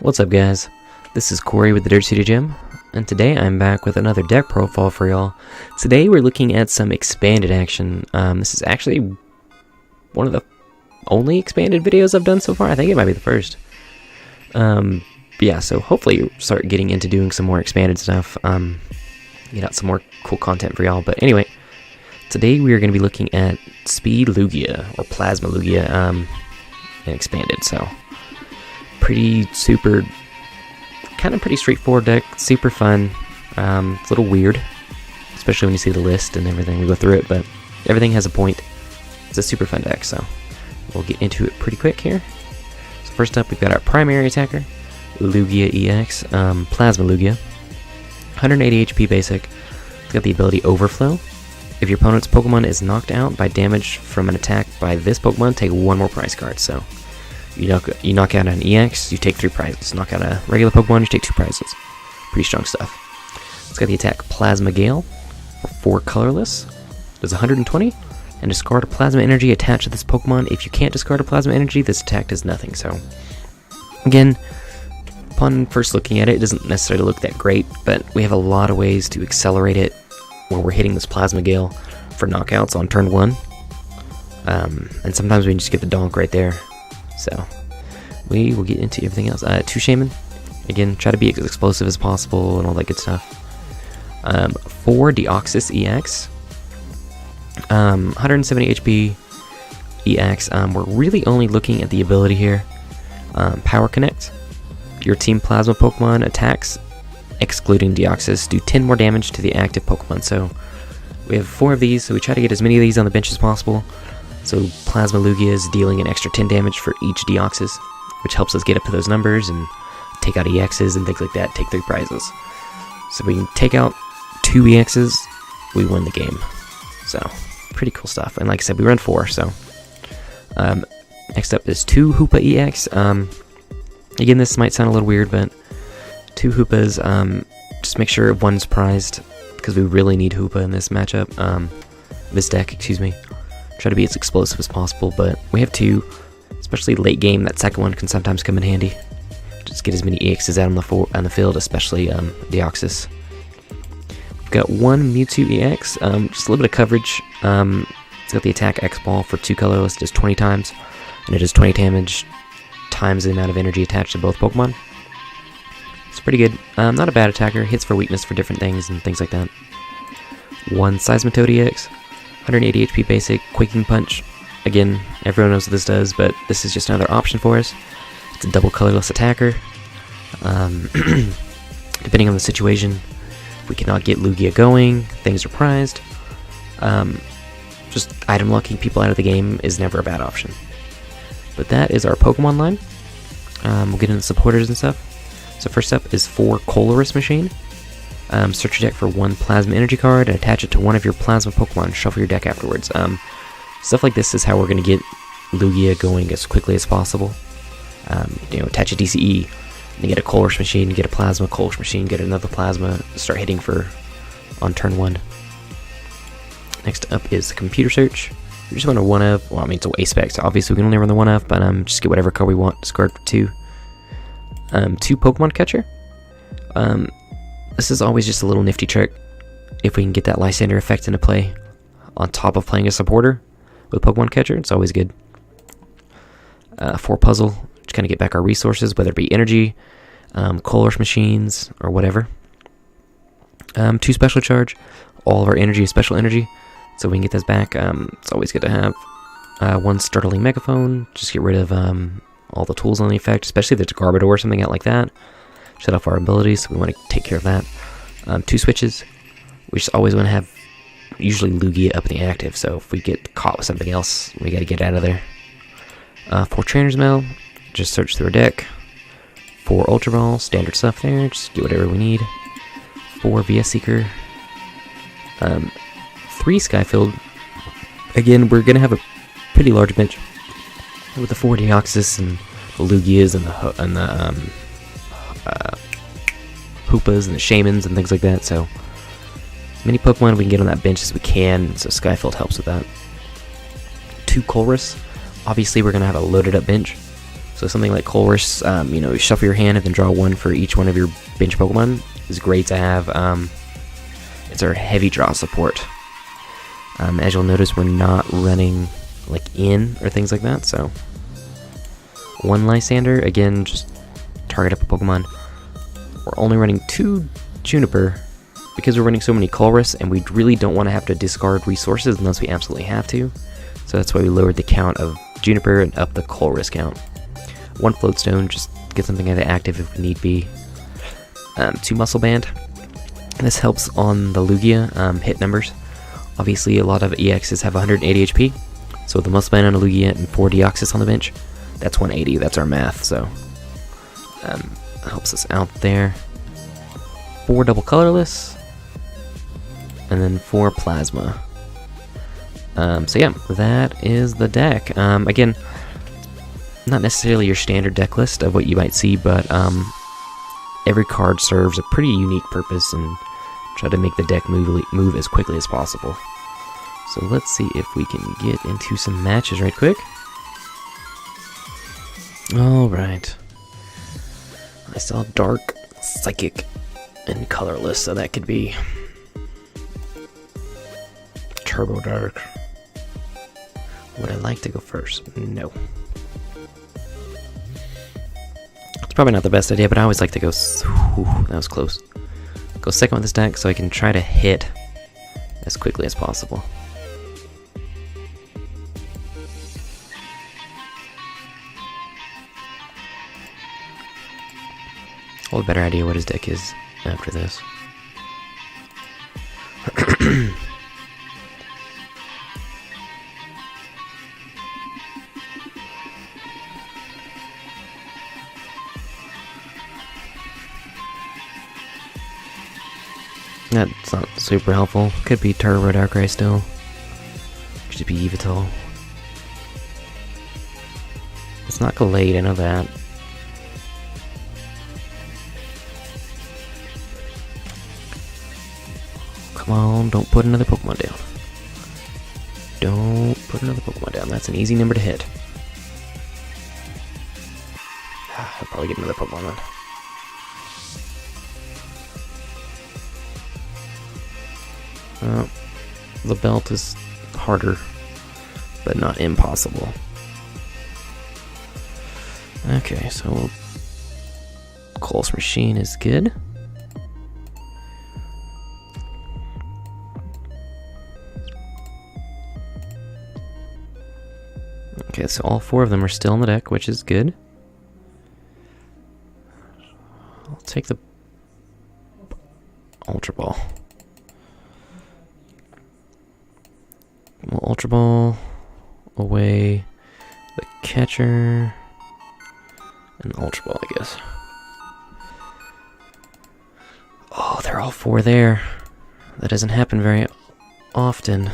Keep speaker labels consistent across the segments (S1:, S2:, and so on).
S1: What's up, guys? This is Corey with the Dirt City Gym, and today I'm back with another deck profile for y'all. Today we're looking at some expanded action. This is actually one of the only expanded videos I've done so far. I think it might be the first. Yeah, so hopefully you start getting into doing some more expanded stuff. Get out some more cool content for y'all. But anyway, today we are going to be looking at Speed Lugia, or Plasma Lugia, and expanded. So pretty straightforward deck, super fun. It's a little weird, especially when you see the list and everything. We go through it, but everything has a point. It's a super fun deck, so we'll get into it pretty quick here. So first up, we've got our primary attacker, Lugia EX, Plasma Lugia, 180 HP basic. It's got the ability Overflow. If your opponent's Pokemon is knocked out by damage from an attack by this Pokemon, take one more prize card. So you knock out an EX, you take 3 prizes. Knock out a regular Pokemon, you take 2 prizes. Pretty strong stuff. It's got the attack Plasma Gale, for 4 colorless. Does 120, and discard a Plasma Energy attached to this Pokemon. If you can't discard a Plasma Energy, this attack does nothing. So, again, upon first looking at it, it doesn't necessarily look that great, but we have a lot of ways to accelerate it when we're hitting this Plasma Gale for knockouts on turn 1. And sometimes we can just get the donk right there. So, we will get into everything else. 2 Shaman. Again, try to be as explosive as possible and all that good stuff. 4 Deoxys EX. 170 HP EX. We're really only looking at the ability here. Power Connect. Your Team Plasma Pokemon attacks, excluding Deoxys, do 10 more damage to the active Pokemon. So, we have 4 of these, so we try to get as many of these on the bench as possible. So Plasma Lugia is dealing an extra 10 damage for each Deoxys, which helps us get up to those numbers and take out EXs and things like that, take 3 prizes. So we can take out 2 EXs, we win the game. So, pretty cool stuff. And like I said, we run 4, so. Next up is 2 Hoopa EX. Again, this might sound a little weird, but 2 Hoopas, just make sure one's prized, because we really need Hoopa in this matchup. This deck, excuse me. Try to be as explosive as possible, but we have 2, especially late game. That second one can sometimes come in handy. Just get as many EXs out on the field, especially Deoxys. We've got 1 Mewtwo EX, just a little bit of coverage. It's got the attack X Ball for 2 colorless, does 20 times, and it does 20 damage times the amount of energy attached to both Pokemon. It's pretty good. Not a bad attacker, hits for weakness for different things and things like that. 1 Seismitoad EX. 180 HP basic, Quaking Punch. Again, everyone knows what this does, but this is just another option for us. It's a double colorless attacker. Depending on the situation, if we cannot get Lugia going, things are prized. Just item locking people out of the game is never a bad option. But that is our Pokemon line. We'll get into supporters and stuff. So first up is 4 Colress Machine. Search your deck for 1 Plasma Energy card and attach it to one of your Plasma Pokemon. Shuffle your deck afterwards. Stuff like this is how we're going to get Lugia going as quickly as possible. Attach a DCE, and get a Colress Machine, get a Plasma, Colress Machine, get another Plasma, start hitting on turn 1. Next up is Computer Search. We just want a 1-of, well, I mean, it's a waste spec, so obviously we can only run the 1-of, but just get whatever card we want, discard for 2. 2 Pokemon Catcher. This is always just a little nifty trick if we can get that Lysander effect into play on top of playing a supporter with Pokemon Catcher. It's always good. 4 Puzzle, just kind of get back our resources, whether it be energy, Colress Machines, or whatever. 2 Special Charge, all of our energy is special energy, so we can get those back. It's always good to have. 1 Startling Megaphone, just get rid of all the tools on the effect, especially if there's a Garbodor or something out like that. Shut off our abilities, so we want to take care of that. 2 Switches. We just always want to have, usually Lugia up in the active, so if we get caught with something else, we got to get out of there. 4 Trainer's Mail. Just search through our deck. 4 Ultra Ball, standard stuff there, just get whatever we need. 4 VS Seeker. 3 Skyfield. Again, we're going to have a pretty large bench with the 4 Deoxys and the Lugias and the Hoopas and the Shamans and things like that, so as many Pokemon we can get on that bench as we can, so Skyfield helps with that. 2 Colress. Obviously we're going to have a loaded up bench, So something like Colress, you know, shuffle your hand and then draw one for each one of your bench Pokemon is great to have. It's our heavy draw support. As you'll notice, we're not running like in or things like that, so one Lysander, again, just target up a Pokemon. We're only running 2 Juniper because we're running so many Colress, and we really don't want to have to discard resources unless we absolutely have to. So that's why we lowered the count of Juniper and up the Colress count. 1 Floatstone, just get something out of active if we need be. 2 Muscle Band. This helps on the Lugia hit numbers. Obviously, a lot of EXs have 180 HP, so with the Muscle Band on a Lugia and 4 Deoxys on the bench, that's 180. That's our math, so helps us out there. 4 Double Colorless, and then 4 Plasma. So yeah, that is the deck. Again, not necessarily your standard deck list of what you might see, but every card serves a pretty unique purpose and try to make the deck move as quickly as possible. So let's see if we can get into some matches right quick. Alright. I saw Dark, Psychic, and Colorless, so that could be Turbo Dark. Would I like to go first? No. It's probably not the best idea, but I always like to go... Ooh, that was close. Go second with this deck so I can try to hit as quickly as possible. I'll have a better idea what his deck is after this. That's not super helpful. Could be Turbo Darkrai still. Could be Yveltal. It's not Gallade, I know that. Come on, don't put another Pokemon down. Don't put another Pokemon down. That's an easy number to hit. I'll probably get another Pokemon then. The belt is harder, but not impossible. Okay, so Cole's Machine is good. Okay, so all 4 of them are still in the deck, which is good. I'll take the Ultra Ball. We'll Ultra Ball away the catcher and Ultra Ball, I guess. Oh, they're all 4 there. That doesn't happen very often.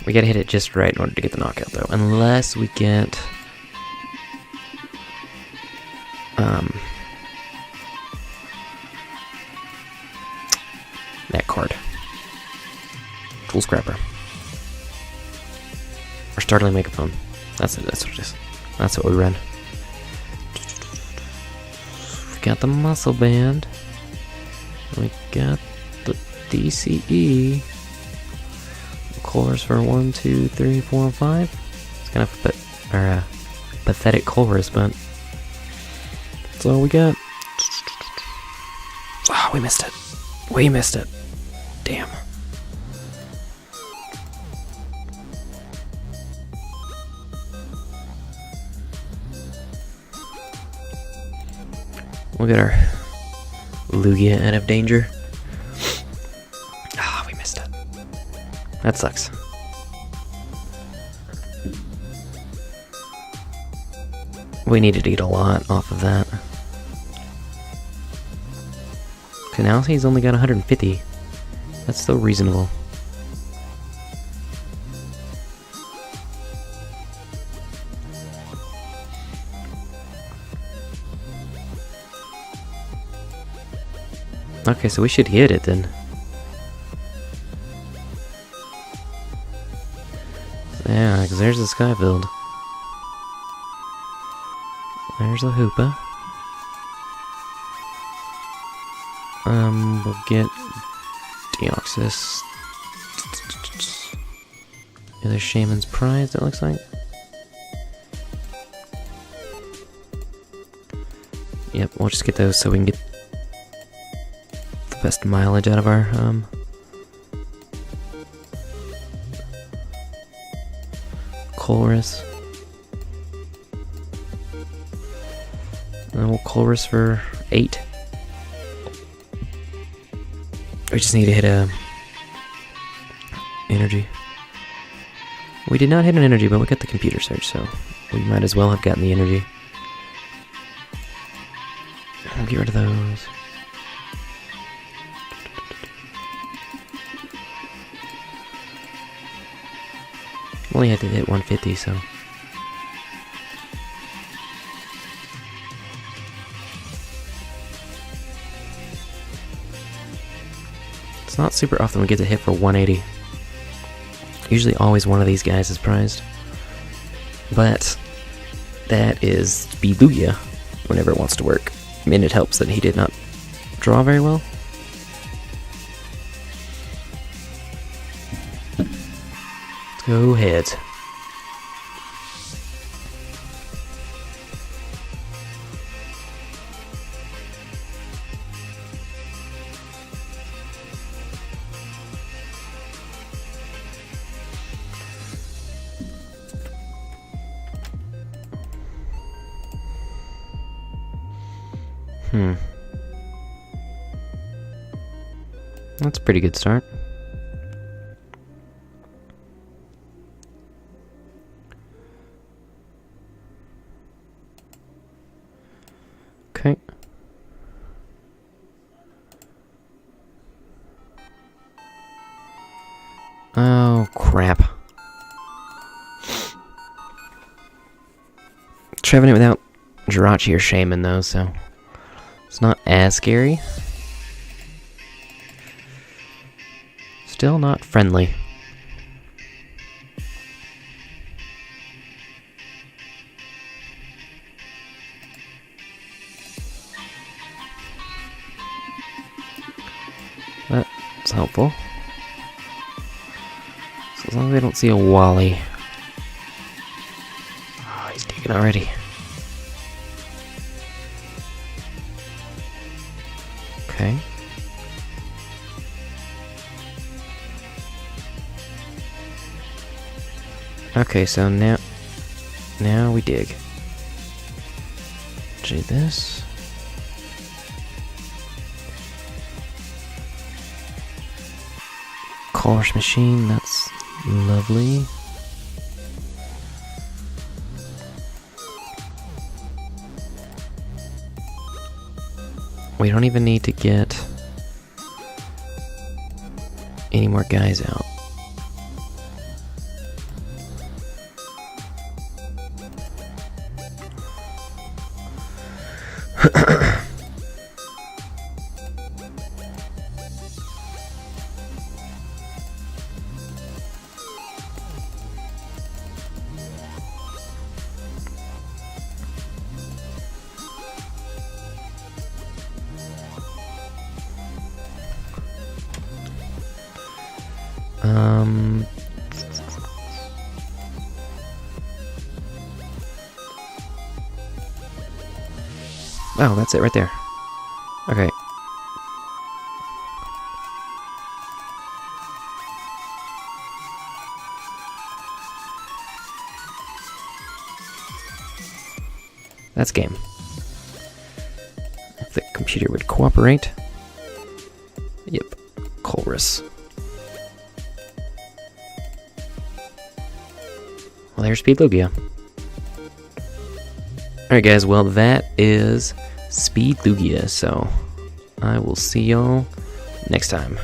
S1: We gotta hit it just right in order to get the knockout, though. Unless we get... that card. Tool Scrapper. Or Startling Megaphone. That's it, that's what it is. That's what we run. We got the Muscle Band. We got the DCE. Colors for 1, 2, 3, 4, and 5. It's kind of a pathetic Colors, but that's all we got. Oh, we missed it. We missed it. Damn. We'll get our Lugia out of danger. Ah, we missed it. That sucks. We needed to eat a lot off of that. Okay, now he's only got 150. That's still reasonable. Okay, so we should hit it then. Yeah, because there's the Skyfield. There's the Hoopa. We'll get Deoxys. Yeah, there's Shaman's Prize, it looks like. Yep, we'll just get those so we can get the best mileage out of our, Colress. And we'll Colress for 8. We just need to hit a energy. We did not hit an energy, but we got the computer search, so we might as well have gotten the energy. We'll get rid of those. Only had to hit 150, so. It's not super often we get to hit for 180. Usually always one of these guys is prized. But that is Lugia whenever it wants to work. I mean, it helps that he did not draw very well. Let's go ahead. That's a pretty good start. Okay. Oh, crap. Trying it without Jirachi or Shaman, though, so it's not as scary. Still not friendly. That's helpful. So as long as they don't see a Wally. Oh, he's digging already. Okay. Okay, so now we dig. Do this. Colress machine, that's lovely. We don't even need to get any more guys out. Oh, that's it right there. Okay. That's game. If the computer would cooperate. Yep. Colress. Well, there's Speed Lugia. Alright guys, well that is Speed Lugia, so I will see y'all next time.